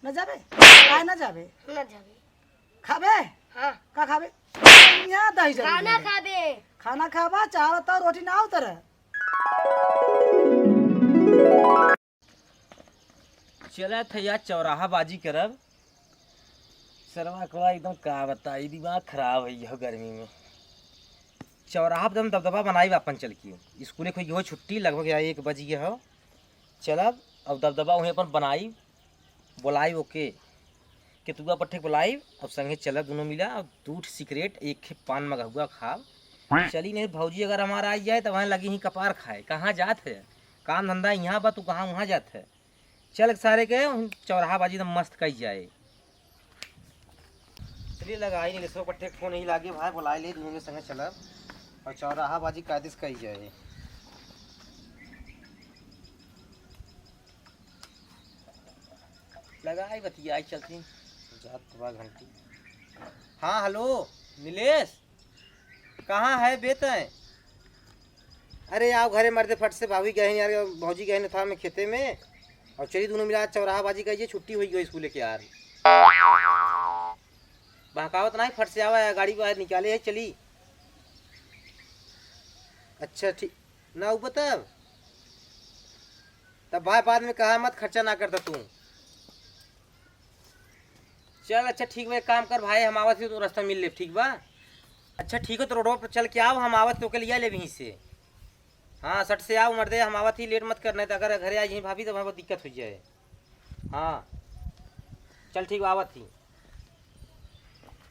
न जाबे काय न जाबे ना जाबे खाबे हाँ का खाबे यहाँ दही जरूरी खाना है। खाबे खाना खाबा चावल तो रोटी ना उतर चला था यार चौराहा बाजी करब सरवा को एकदम का बताई दिमाग खराब है यह गर्मी में। चौराहा पर हम दबदबा बनाई अपन चल के स्कूल खोई हो छुट्टी लगभग 1 बज गया हो। चलब अब दबदबा वहीं अपन बनाई बुलाई ओके कि तू पट्टे बुलाई अब संगे चलब दोनों मिला और दूध सिगरेट एक खे पान मगहुआ खाब। चली नहीं भौजी अगर हमारा आ जाए तो वहाँ लगी ही कपार खाए कहाँ जात है काम धंधा यहाँ बा तू कहाँ वहाँ जात है। चल सारे के चौराहा बाजी एकदम मस्त कही जाए। चलिए लगाई नहीं सो पट्टे फोन नहीं लागे भाई बुला ले दोनों के संगे चलब और चौराहा बाजी कायदे से कही जाए। लगाई बतिया चलती जात बा घंटी। हाँ हेलो नीलेश कहाँ है बेत है? अरे आओ घरे मरते फट से भाभी गए यार भौजी गए था मैं खेते में और चली दोनों मिला चौराहा बाजी कहिए छुट्टी हुई गई स्कूल के यार बहकावत नहीं फट से आवा है गाड़ी बाहर निकाले है चली। अच्छा ठीक ना ऊपर तब भाई बाद में कहा मत खर्चा ना करता तू। चल अच्छा ठीक है काम कर भाई हम आवत तो रास्ता मिल ले ठीक बा। अच्छा ठीक है तो रोड पर चल के आओ हम आवत तो के लिया ले वहीं से। हाँ सट से आओ मर्दे हम आवत ही लेट मत करना है तो अगर घरे आई भाभी तो बहुत दिक्कत हो जाए। हाँ चल ठीक आवत ही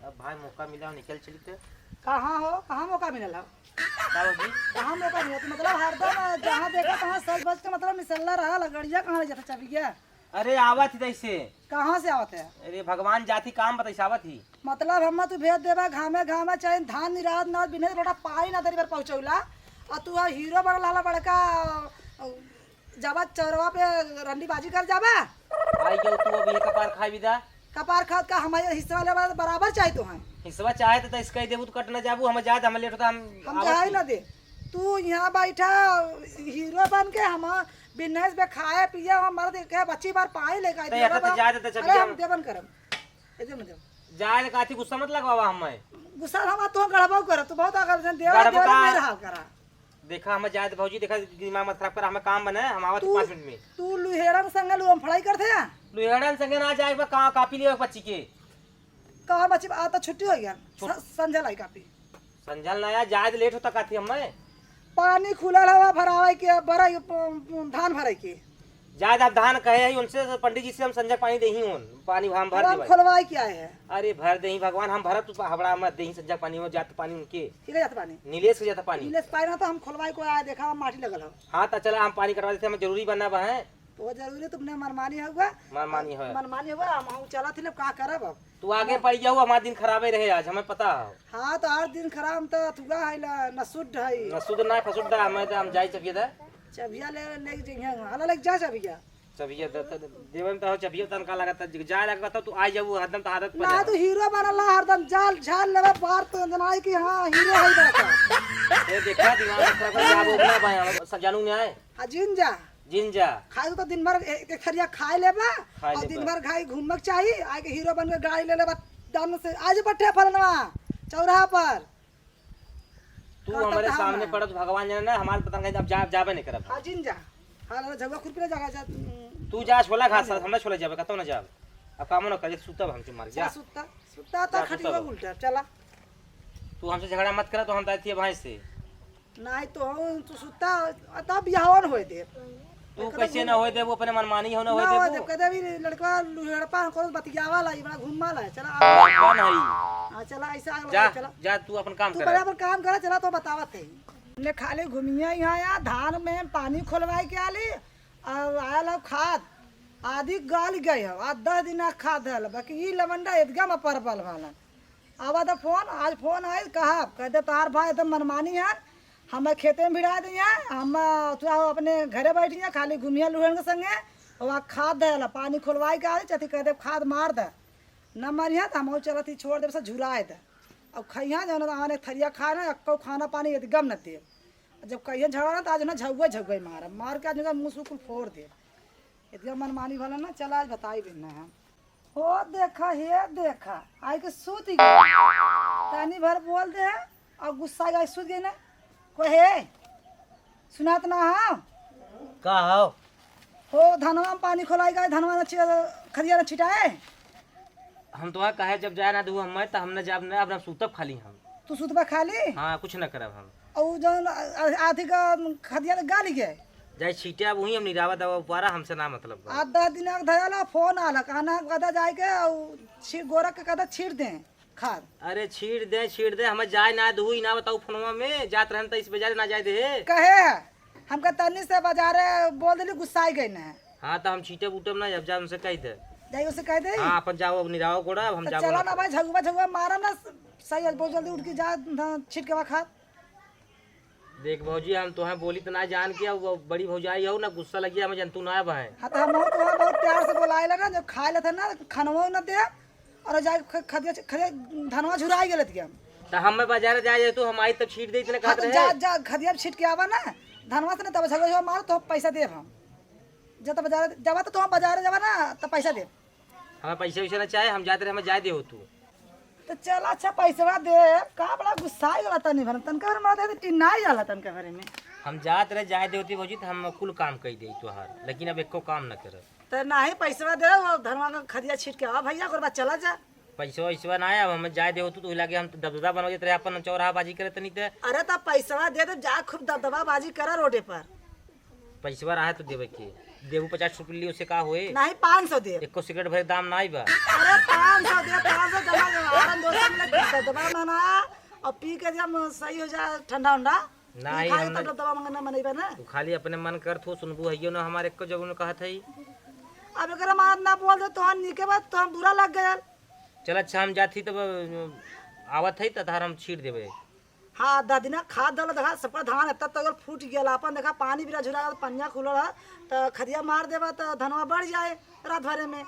अब भाई मौका मिला निकल चली तो कहाँ हो कहाँ मौका मिलल हो जी कहाँ मौका मिला तो मतलब हरदम जहाँ देखा तहाँ सज बज के मतलब मिसल्ला रहा लगड़िया कहाँ ले जाता चाबी गया अरे आवत ही तैसे कहाँ से आवत है अरे भगवान जाति काम बताइस आवत ही मतलब हम तू भेज देबा घामे घामे चाहे धान निराद न बिने रोटा पाई ना दरी पर पहुंचौला और तू हीरो बनल हला बड़का जाबा चौरवा पे रंडीबाजी कर जाबा आई जाओ तू अभी कपार खाई विदा कपार खाद का हमारे हिस्सा वाले बराबर चाहिए तो हैं हिस्सा चाहे तो इसका ही देबू तो कट न जाबू हम जात हम लेट होता हम चाहे ना दे तू यहाँ बैठा हीरो बन के हम बिजनेस में खाए पिए हम मर के बच्ची बार पाए ले गए अरे हम देवन करम एकदम देव जाए काती गुस्सा मत लगवावा हमें गुस्सा हम तो गड़बड़ कर तू बहुत आगे देवा देवा मेरे हाल करा देखा हम जाए तो भौजी देखा दिमाग मत खराब कर हमें काम बना है हम आवत 5 मिनट में। तू लुहेड़न संग लुम फड़ाई करथे या लुहेड़न संगे ना जाए बा कहां कापी ले बच्ची के कहा बच्ची आ तो छुट्टी हो गया संजय लाई कापी संजल ना यार जाए लेट होता काती हमें पानी खुलल हवा भरावे के बड़ा धान भराई के जाए आप धान कहे है उनसे पंडित जी से हम संजय पानी दे ही उन पानी हम भर दे खोलवाई क्या है अरे भर दे ही भगवान हम भरत हबड़ा मत दे ही संजय पानी हो जात पानी उनके ठीक है जाता पानी नीलेश के जाता पानी नीलेश पाई ना तो हम खोलवाई को आया देखा माटी लगल हो। हाँ तो चला हम पानी करवा देते हमें जरूरी बनना बा है तो जरूरी तुमने मनमानी होगा मनमानी होगा हम चला थे का करब अब तू आगे पड़ जाओ हमारा दिन खराबे रहे आज हमें पता है। हाँ तो हर दिन खराब तो तुगा है न शुद्ध है न शुद्ध ना फसुद्ध हमें हम जाई चबिया दा चबिया ले जइया हाला ले जा चबिया चबिया देवन तो चबिया तन का लगता जाए लगता तू आ जाऊ हरदम तो आदत ना तू हीरो बनला हरदम जाल झाल लेवे बार तो जनाई कि हां हीरो है बड़का ए देखा दिमाग खराब कर जाबो ना भाई सब जानू में आए हां जिंजा खाए तो दिन भर एक थरिया खाए लेबा और दिन भर खाई घूमक चाहिए आके हीरो बन के गाड़ी ले लेबा दाम से आज बट्टे फलनवा चौराहा पर तू हमारे सामने पड़त भगवान जाने ना हमारे पता नहीं अब जाबे नहीं करब हां जिंजा हां जगह खुद पे जगह जा तू जा छोला खा हम छोला जाबे कतो ना जाब अब काम न करे सुतब हमसे मार जा सुता तो खटिया उल्टा चला तू हमसे झगड़ा मत कर तो हम दाती है भाई से नहीं तो तू सुता तब बिहावन होए दे तू कैसे ना होए दे वो अपने मनमानी हो ना होए दे वो कदे भी लड़का लुहेड़पा को बतियावा ला बड़ा घुमा ला चला कौन है हां चला ऐसा चला जा तू अपन काम कर तू बराबर काम कर चला तो बतावत है ने खाली घूमिया यहाँ या धान में पानी खोलवाए के आली और आयल खाद आदि गाल गए हो आज 10 दिन खाद हल बाकी ई लवंडा एकदम परपल वाला आवा तो फोन आज फोन आयल कहा कहते तार भाई एकदम मनमानी है हम खेते में भिड़ा दिया हम तू अपने घरे बैठिया खाली घूमिया लुहन के संगे वहाँ खाद दे पानी खोलवाई के आली चती कहते खाद मार दे न मरिया तो हम चलत छोड़ दे झुराए दे अब खैया जो आने थरिया खाए ना अक्को खाना पानी एकदम न दे जब कहिए झगड़ा ना तो आज ना झगुए मार के आज मुँह सुकुल फोड़ दे एकदम मनमानी वाला ना चला आज बताई भी ना हम हो देखा हे देखा आई के सूत गई तानी भर बोल दे और गुस्सा गई सूत गई ना को हे सुनात ना हाँ का हो हो धनवा में पानी खोलाई गए धनवा न खरिया न छिटाए हम तो कहे जब जाए ना दू हम तो हमने जब ना अपना सूतब खाली हम तू सुतबा खाली हाँ कुछ न करब हम और जौन आधी का खदिया गाली गए जाए छीटे अब वही हम निरावा दवा पारा हमसे ना मतलब बा। 8-10 दिन धयाला फोन आला कहना कदा जाए के और छीट गोरा के कदा छीट दे खाद अरे छीट दे हमें जाए ना दू ना बताऊ फोनवा में जात रहन तो इस बाजार ना जाए दे कहे हमका तन्नी से बाजारे बोल दिली गुस्सा गई ना हाँ तो हम छीटे बूटब ना जब जा उनसे कह दे जाई उसे कह दे हाँ अपन जाओ अब निरावा कोड़ा हम जाओ चला ना भाई झगुआ मारा ना सही बहुत जल्दी उठ के जा छीट के खाद देख भौजी हम तो हैं बोली तो ना जान के अब बड़ी भौजाई हो ना गुस्सा लगी हमें जंतु ना भाई हाँ तो हम बहुत प्यार से बोलाए लगा जब खाए लेते ना खानवा न दे और जाके खदिया धनवा झुराई गेले थे तो हम बाजार जाए तो हम आई तक छीट दे इतने हाँ कहते तो जा खदिया छीट के आवा ना धनवा से ना तब झगड़ा मारो तो पैसा देब हम जब बाजार जब तो हम बाजार जावा ना तो पैसा देब हमें पैसे वैसे ना चाहे हम जाते रहे हमें जाए दे हो तू तो चल अच्छा पैसा दे का बड़ा गुस्सा गला तनी भर तनका भर मार दे टिनाई जाला तनका भरे में हम जात रहे जाए दे होती भौजी तो हम कुल काम कर दे तोहार लेकिन अब एको काम न कर तो नाही पैसा दे वो धनवा का खदिया छीट के आ भैया को चला जा पैसा वैसा ना आया अब हमें जाए दे होती तो लगे हम दबदबा बनवा देते रहे अपन चौराहा बाजी करे तनी ते अरे तब पैसा दे तो जा खूब दबदबा बाजी करा रोडे पर पैसा रहा तो देवे के देबू 50 रुपये लिए उससे का होए नहीं 500 दे एको सिगरेट भरे दाम ना आई बा अरे 500 दे 500 जमा आराम दोस्त में दबदबा मना और पी के जब सही हो जाए ठंडा उंडा नहीं खाए हमने तब दबदबा मंगना मनैबे ना तू खाली अपने मन कर थो सुनबू हइयो ना हमारे एको जगह ने कहत हई अब अगर हमारा ना बोल दे तो हम नीके बात तो हम बुरा लग गया चल अच्छा हम जाती तब आवत हई त हम छीट देबे हाँ दादिना खाद दल देखा सब धान तब तक फूट गया अपन देखा पानी बिरा झुरा पन्या खुलल है तो खदिया मार देबा तो धनवा बढ़ जाए रात भरे में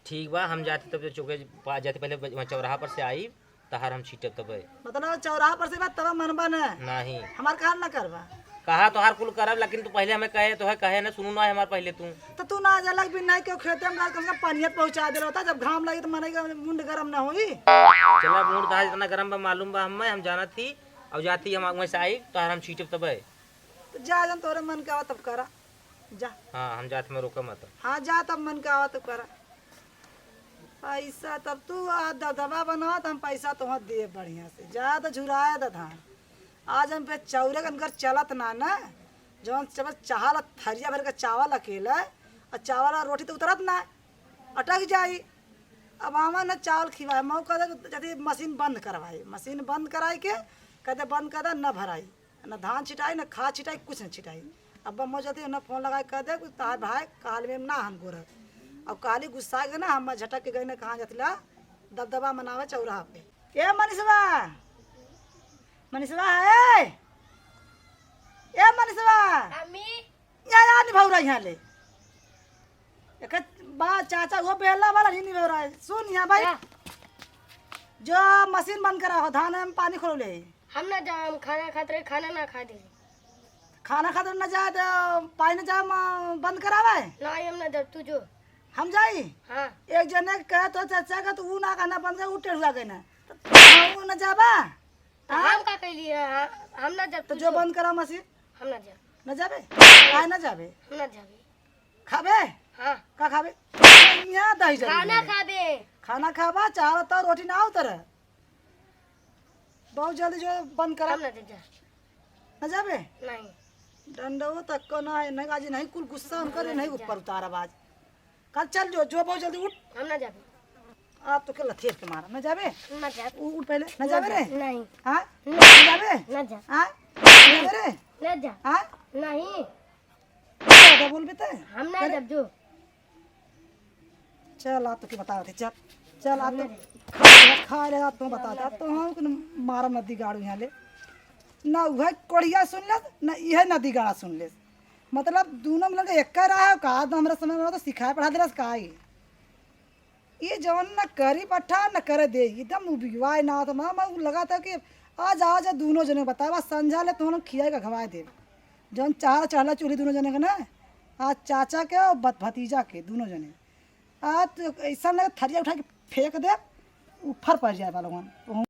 ठीक बा हम जाती तब चौके जाते पहले वहाँ चौराहा पर से आई तहार हम छीटब तब मतलब चौराहा पर से बात तब मनबा न नहीं हमार काम ना करबा कहा तो हर कुल करब लेकिन तू पहले हमें कहे तो है कहे ना सुनू ना हमारे पहले तू तो तू ना जलक भी नहीं क्यों खेते में कम से कम पानियत पहुंचा दे होता जब घाम लगी तो मने मुंड गरम ना होई चला मूड था इतना गरम बा मालूम बा हमें हम जाना थी और जाती हम वहीं से आई तो हम छीटब तब तो जा जन तोरे मन का तब करा जा हाँ हम जाते में रोका मत हाँ जा तब मन का आवा तब करा पैसा तब तू दबा बनावा तो हम पैसा तुम्हें दे बढ़िया से जा तो झुराया था धान आज हम पे चौरे के अंदर चलत ना जौन जब चावल थरिया भर का चावल अकेला और चावल और रोटी तो उतरत ना अटक जाई अब आवा न चावल खिवाए मऊ कहते जैसे मशीन बंद करवाई मशीन बंद कराई के कहते बंद कर दे न भराई न धान छिटाई न खाद छिटाई कुछ न छिटाई अब मो जाती न फोन लगाए कह दे तार भाई काल में ना हम गोर अब काली गुस्सा गए ना हम झटक के गए ना कहाँ जातिला दबदबा मनावे चौराहा पे ए मनीषवा मनीषवा है ए मनीषवा या नहीं भाव रहा यहाँ ले एक बा चाचा वो बेला वाला नहीं भाव रहा है सुन यहाँ भाई जो मशीन बंद करा हो धान में पानी खोल ले हम ना जा हम खाना खाते खाना ना खा दे खाना खाते न जाए तो पानी न जाए बंद करावे ना हम ना जब तू जो हम जाई हाँ एक जने कहे तो चाचा का तो ऊ ना खाना बंद कर उठे हुआ गए ना तो न जाबा तो हम का कह लिए हम ना जब तो तू जो बंद करा मशीन हम ना जा न जाबे काहे न जाबे हम ना जाबे खाबे हाँ का खाबे यहाँ दही जरूरी खाना है। खाबे खाना खाबा चावल तो रोटी ना उतर बहुत जल्दी जो बंद करा हम ना जा न जाबे नहीं डंडो तक को ना नहीं आज नहीं कुल गुस्सा हम करे नहीं ऊपर उतार आवाज कल चल जो बहुत जल्दी उठ हम ना जाबे आप तो क्या लथेर के मारा न जाबे ना जा उठ पहले न जाबे रे नहीं हाँ न जाबे ना जा हाँ न जाबे रे ना जा हाँ नहीं क्या बोल बेटे हम ना जब जो चल आप तो क्या बता थे चल चल आप तो खा ले आप तो बता दे तो हम मारा नदी गाड़ू यहाँ ले ना वह कोढ़िया सुन ले ना यह नदी गाड़ा सुन ले मतलब दोनों मिलकर एक रहा है कहा तो हमारे समय में तो सिखाए पढ़ा दे रहा ये जवन न करी पट्ठा न करे दे एकदम उबिवाए ना तो मैं लगा था कि आज आज दोनों जने बतावा संझा ले तो हम खिया का खवाए दे जौन चार चढ़ला चूल्ही दोनों जने के ना आज चाचा के और भतीजा के दोनों जने आ तो ऐसा लगे थरिया उठा के फेंक दे ऊपर पड़ जाए वालों